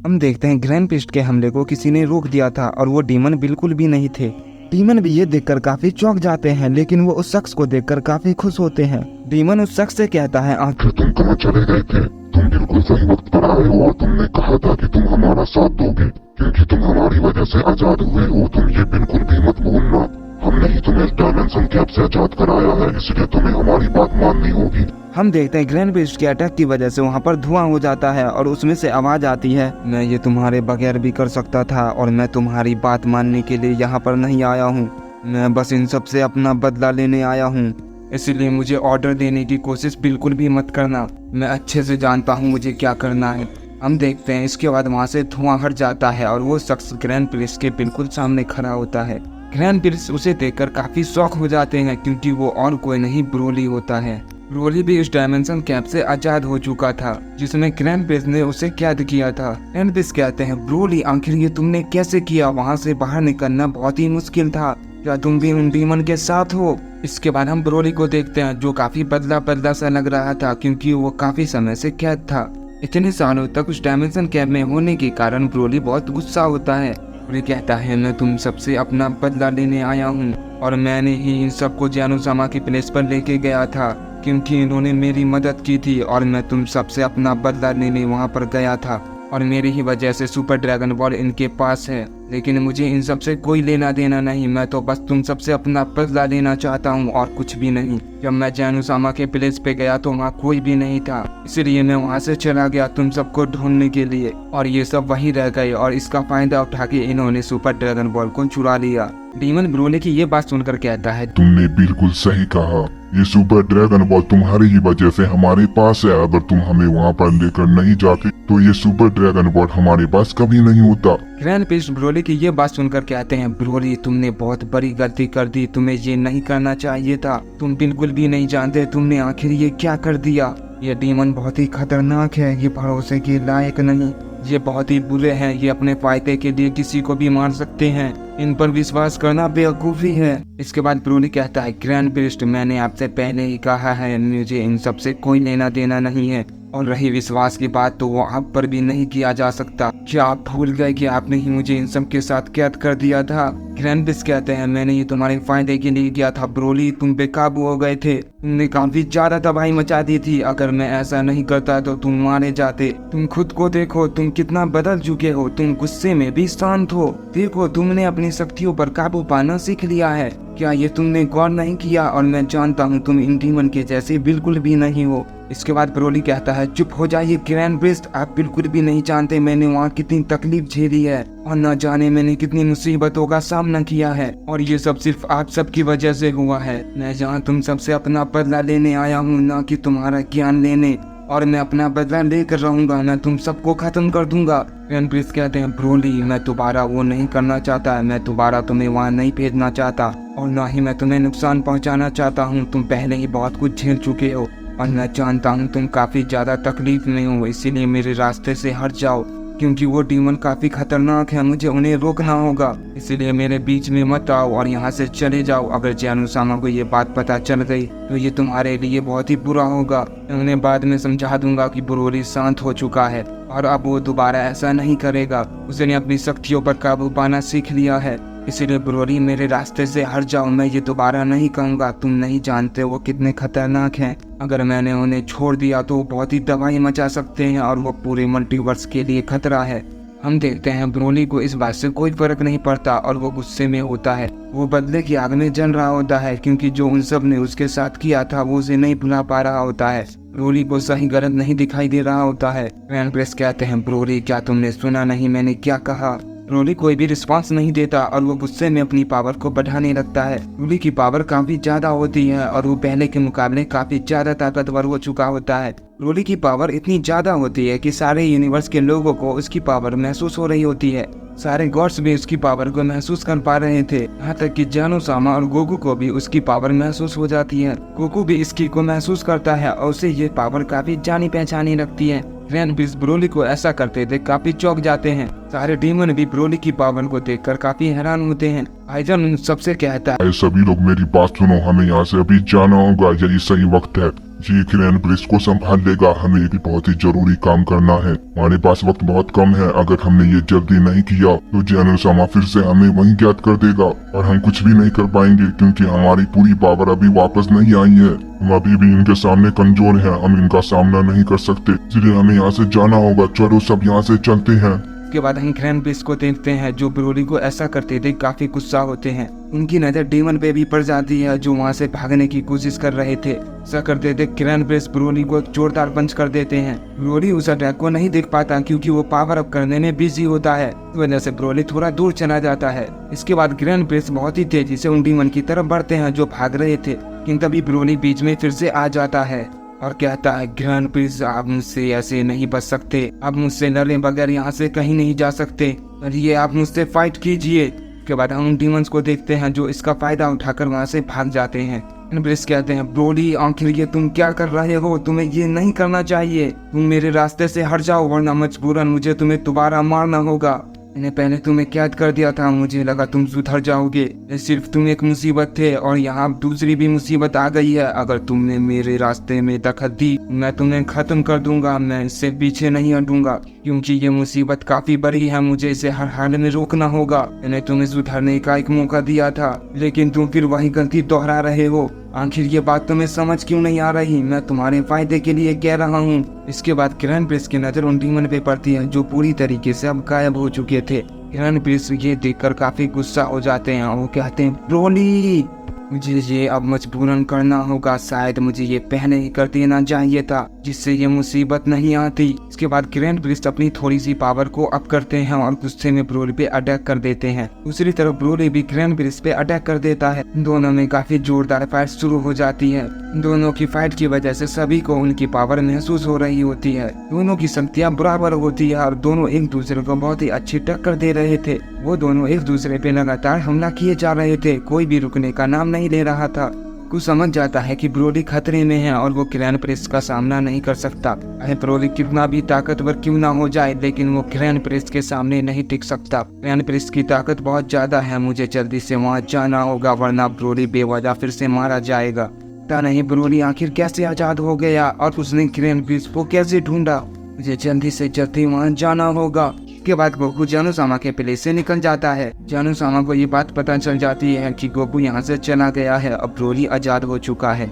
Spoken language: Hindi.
हम देखते हैं ग्रैंड पिस्ट के हमले को किसी ने रोक दिया था और वो डीमन बिल्कुल भी नहीं थे। डीमन भी ये देखकर काफी चौंक जाते हैं, लेकिन वो उस शख्स को देखकर काफी खुश होते हैं। डीमन उस शख्स से कहता है, आखिर तुम कहाँ चले गए थे? तुम बिल्कुल सही वक्त पर आए हो और तुमने कहा था कि तुम हमारा साथ दोगे, क्योंकि तुम हमारी वजह से आजाद हुए हो। तुम ये बिल्कुल भी मत भूलना, हमने ही तुम्हें डायमेंशन कैप से आजाद कराया है, इसलिए तुम्हें हमारी बात माननी होगी। हम देखते हैं ग्रैंड पिस्ट के अटैक की वजह से वहाँ पर धुआं हो जाता है और उसमें से आवाज आती है, मैं ये तुम्हारे बगैर भी कर सकता था और मैं तुम्हारी बात मानने के लिए यहाँ पर नहीं आया हूँ। मैं बस इन सब से अपना बदला लेने आया हूँ, इसलिए मुझे ऑर्डर देने की कोशिश बिल्कुल भी मत करना। मैं अच्छे से जानता हूँ मुझे क्या करना है। हम देखते हैं इसके बाद वहाँ से धुआं हट जाता है और वो शख्स ग्रैंड पिस्ट के बिल्कुल सामने खड़ा होता है। ग्रैंड पिस्ट उसे देखकर काफी शौक हो जाते हैं, क्योंकि वो और कोई नहीं ब्रोली होता है। ब्रोली भी उस डायमेंशन कैप से आजाद हो चुका था जिसमें ग्रैंड पिस्ट ने उसे कैद किया था। ग्रैंड पिस्ट कहते हैं, ब्रोली आखिर ये तुमने कैसे किया? वहाँ से बाहर निकलना बहुत ही मुश्किल था, क्या तुम भी उन डीमन के साथ हो? इसके बाद हम ब्रोली को देखते हैं जो काफी बदला बदला सा लग रहा था, क्योंकि वो काफी समय से कैद था। इतने सालों तक उस डायमेंशन कैप में होने के कारण ब्रोली बहुत गुस्सा होता है। ब्रोली कहता है, मैं तुम सबसे अपना बदला लेने आया हूँ और मैंने ही इन सबको जानू-सामा की प्लेस पर लेके गया था, क्योंकि इन्होंने मेरी मदद की थी और मैं तुम सबसे अपना बदला लेने वहाँ पर गया था और मेरी ही वजह से सुपर ड्रैगन बॉल इनके पास है। लेकिन मुझे इन सब से कोई लेना देना नहीं, मैं तो बस तुम सबसे अपना बदला लेना चाहता हूँ और कुछ भी नहीं। जब मैं जानू-सामा के प्लेस पे गया तो वहाँ कोई भी नहीं था, इसलिए मैं वहाँ से चला गया तुम सबको ढूंढने के लिए, और ये सब वहीं रह गए और इसका फायदा उठा के इन्होंने सुपर ड्रैगन बॉल को चुरा लिया। डीमन ब्रोली की ये बात सुनकर कहता है, तुमने बिल्कुल सही कहा, ये सुपर ड्रैगन बॉल तुम्हारी ही वजह से हमारे पास है। अगर तुम हमें वहाँ पर लेकर नहीं जाते तो ये सुपर ड्रैगन बॉल हमारे पास कभी नहीं होता। ग्रैंड पिस्ट ब्रोली की ये बात सुनकर कहते हैं, ब्रोली तुमने बहुत बड़ी गलती कर दी, तुम्हें ये नहीं करना चाहिए था। तुम बिल्कुल भी नहीं जानते तुमने आखिर ये क्या कर दिया। ये डीमन बहुत ही खतरनाक है, ये भरोसे के लायक नहीं, ये बहुत ही बुरे हैं, ये अपने फायदे के लिए किसी को भी मार सकते हैं, इन पर विश्वास करना बेवकूफ़ी है। इसके बाद ब्रोली कहता है, ग्रैंड पिस्ट मैंने आपसे पहले ही कहा है मुझे इन सब से कोई लेना देना नहीं है, और रही विश्वास की बात तो वो आप पर भी नहीं किया जा सकता। क्या आप भूल गए कि आपने ही मुझे इन सब के साथ कैद कर दिया था? ग्रैंड पिस्ट कहते हैं, मैंने ये तुम्हारे फायदे के लिए किया था ब्रोली, तुम बेकाबू हो गए थे, तुमने काफी ज्यादा तबाही मचा दी थी। अगर मैं ऐसा नहीं करता तो तुम मारे जाते। तुम खुद को देखो, तुम कितना बदल चुके हो, तुम गुस्से में भी शांत हो। देखो तुमने अपनी शक्तियों पर काबू पाना सीख लिया है, क्या ये तुमने गौर नहीं किया? और मैं जानता हूँ तुम इन डीमन के जैसे बिल्कुल भी नहीं हो। इसके बाद ब्रोली कहता है, चुप हो जाइए ग्रैंड पिस्ट, आप बिल्कुल भी नहीं जानते मैंने वहाँ कितनी तकलीफ झेली है और न जाने मैंने कितनी मुसीबतों का सामना किया है, और ये सब सिर्फ आप सबकी वजह से हुआ है। मैं जहाँ तुम सबसे अपना बदला लेने आया हूँ, न कि तुम्हारा ज्ञान लेने, और मैं अपना बदला लेकर रहूंगा, मैं तुम सबको खत्म कर दूंगा। ग्रैंड पिस्ट कहते हैं, ब्रोली मैं दोबारा वो नहीं करना चाहता, मैं दोबारा तुम्हें वहाँ नहीं भेजना चाहता, और न ही मैं तुम्हें नुकसान पहुँचाना चाहता हूँ। तुम पहले ही बहुत कुछ झेल चुके हो और मैं जानता हूँ तुम काफी ज्यादा तकलीफ में हो, इसीलिए मेरे रास्ते से हट जाओ, क्योंकि वो डीमन काफी खतरनाक है, मुझे उन्हें रोकना होगा, इसलिए मेरे बीच में मत आओ और यहाँ से चले जाओ। अगर जानू-सामा को ये बात पता चल गई तो ये तुम्हारे लिए बहुत ही बुरा होगा। मैं उन्हें बाद में समझा दूंगा कि ब्रोली शांत हो चुका है और अब वो दोबारा ऐसा नहीं करेगा, उसने अपनी शक्तियों पर काबू पाना सीख लिया है, इसीलिए ब्रोली मेरे रास्ते से हट जाओ, मैं ये दोबारा नहीं कहूँगा। तुम नहीं जानते वो कितने खतरनाक हैं, अगर मैंने उन्हें छोड़ दिया तो वो बहुत ही तबाही मचा सकते हैं और वो पूरे मल्टीवर्स के लिए खतरा है। हम देखते हैं ब्रोली को इस बात से कोई फर्क नहीं पड़ता और वो गुस्से में होता है, वो बदले की आग में जल रहा होता है, क्योंकि जो उन सब ने उसके साथ किया था वो उसे नहीं भुला पा रहा होता है। ब्रोली को सही गलत नहीं दिखाई दे रहा होता है। ग्रैंड पिस्ट कहते हैं, ब्रोली क्या तुमने सुना नहीं मैंने क्या कहा? ब्रोली कोई भी रिस्पांस नहीं देता और वो गुस्से में अपनी पावर को बढ़ाने लगता है। ब्रोली की पावर काफी ज्यादा होती है और वो पहले के मुकाबले काफी ज्यादा ताकतवर हो चुका होता है। ब्रोली की पावर इतनी ज्यादा होती है कि सारे यूनिवर्स के लोगों को उसकी पावर महसूस हो रही होती है, सारे गॉड्स भी उसकी पावर को महसूस कर पा रहे थे, यहाँ तक कि जानू-सामा और गोकू को भी उसकी पावर महसूस हो जाती है। गोकू भी इसकी को महसूस करता है और उसे ये पावर काफी जानी पहचानी लगती है। ग्रैंड पिस्ट ब्रोली को ऐसा करते देख काफी चौंक जाते हैं। सारे डीमन भी ब्रोली की पावर को देखकर काफी हैरान होते हैं। आइजन सबसे कहता है, सभी लोग मेरी बात सुनो, हमें यहाँ से अभी जाना होगा, यही सही वक्त है। ये ग्रैंड प्रिंस को संभाल लेगा। हमें एक बहुत ही जरूरी काम करना है, हमारे पास वक्त बहुत कम है। अगर हमने ये जल्दी नहीं किया तो जनरल सामा फिर से हमें वहीं कैद कर देगा और हम कुछ भी नहीं कर पाएंगे, क्योंकि हमारी पूरी पावर अभी वापस नहीं आई है। हम अभी भी इनके सामने कमजोर हैं, हम इनका सामना नहीं कर सकते, इसलिए हमें यहाँ से जाना होगा। चलो सब यहाँ से चलते हैं। उसके बाद हम ग्रैंड प्रिंस को देखते हैं जो ब्रोली को ऐसा करते थे काफी गुस्सा होते हैं। उनकी नजर डेमन पे भी पड़ जाती है जो वहाँ से भागने की कोशिश कर रहे थे। ऐसा करते थे ग्रैंड प्रिंस ब्रोली को एक जोरदार पंच कर देते हैं। ब्रोली उस अटैक को नहीं देख पाता क्योंकि वो पावर अप करने में बिजी होता है, इस वजह से ब्रोली थोड़ा दूर चला जाता है। इसके बाद ग्रैंड प्रिंस बहुत ही तेजी से उन डीमन की तरफ बढ़ते हैं जो भाग रहे थे, लेकिन तभी ब्रोली बीच में फिर से आ जाता है और कहता है ग्रैंड प्रिंस आप मुझसे ऐसे नहीं बच सकते, आप मुझसे लड़े बगैर यहाँ से कहीं नहीं जा सकते, और ये आप मुझसे फाइट कीजिए। उसके बाद हम डीमंस को देखते हैं जो इसका फायदा उठाकर वहाँ से भाग जाते हैं। ग्रैंड प्रिंस कहते हैं ब्रोली आखिर ये तुम क्या कर रहे हो, तुम्हें ये नहीं करना चाहिए, तुम मेरे रास्ते से हट जाओ वरना मजबूरन मुझे तुम्हें दोबारा मारना होगा। मैंने पहले तुम्हें कैद कर दिया था, मुझे लगा तुम सुधर जाओगे, सिर्फ तुम एक मुसीबत थे और यहाँ दूसरी भी मुसीबत आ गई है। अगर तुमने मेरे रास्ते में दखल दी मैं तुम्हें खत्म कर दूंगा, मैं इससे पीछे नहीं हटूंगा क्योंकि ये मुसीबत काफी बड़ी है, मुझे इसे हर हाल में रोकना होगा। मैंने तुम्हें सुधरने का एक मौका दिया था लेकिन तुम फिर वही गलती दोहरा रहे हो। आखिर ये बात तुम्हें समझ क्यों नहीं आ रही, मैं तुम्हारे फायदे के लिए कह रहा हूँ। इसके बाद ग्रैंड प्रिंस की नजर उन डीमन पे पड़ती है जो पूरी तरीके से अब गायब हो चुके थे। ग्रैंड प्रिंस ये देखकर काफी गुस्सा हो जाते हैं और वो कहते हैं ब्रोली मुझे ये अब मजबूरन करना होगा, शायद मुझे ये पहले ही कर देना चाहिए था जिससे ये मुसीबत नहीं आती। इसके बाद ग्रैंड प्रिंस अपनी थोड़ी सी पावर को अप करते हैं और गुस्से में ब्रोली पे अटैक कर देते हैं। दूसरी तरफ ब्रोली भी ग्रैंड प्रिंस पे अटैक कर देता है। दोनों में काफी जोरदार फाइट शुरू हो जाती है। दोनों की फाइट की वजह से सभी को उनकी पावर महसूस हो रही होती है। दोनों की शक्तियाँ बराबर होती है और दोनों एक दूसरे को बहुत ही अच्छी टक्कर दे रहे थे। वो दोनों एक दूसरे पे लगातार हमला किए जा रहे थे, कोई भी रुकने का नाम नहीं ले रहा था। कुछ समझ जाता है कि ब्रोली खतरे में है और वो ग्रैंड प्रिंस का सामना नहीं कर सकता। ब्रोली कितना भी ताकतवर क्यों ना हो जाए लेकिन वो ग्रैंड प्रिंस के सामने नहीं टिक सकता। ग्रैंड प्रिंस की ताकत बहुत ज्यादा है, मुझे जल्दी से वहाँ जाना होगा वरना ब्रोली बेवजह फिर से मारा जाएगा। पता नहीं ब्रोली आखिर कैसे आजाद हो गया और उसने ग्रैंड प्रिंस को कैसे ढूंढा, मुझे जल्दी से जल्दी वहाँ जाना होगा। के बाद गोकू जानू-सामा के प्लेस से निकल जाता है। जानू-सामा को ये बात पता चल जाती है कि गोकू यहाँ से चला गया है, अब ब्रोली आजाद हो चुका है।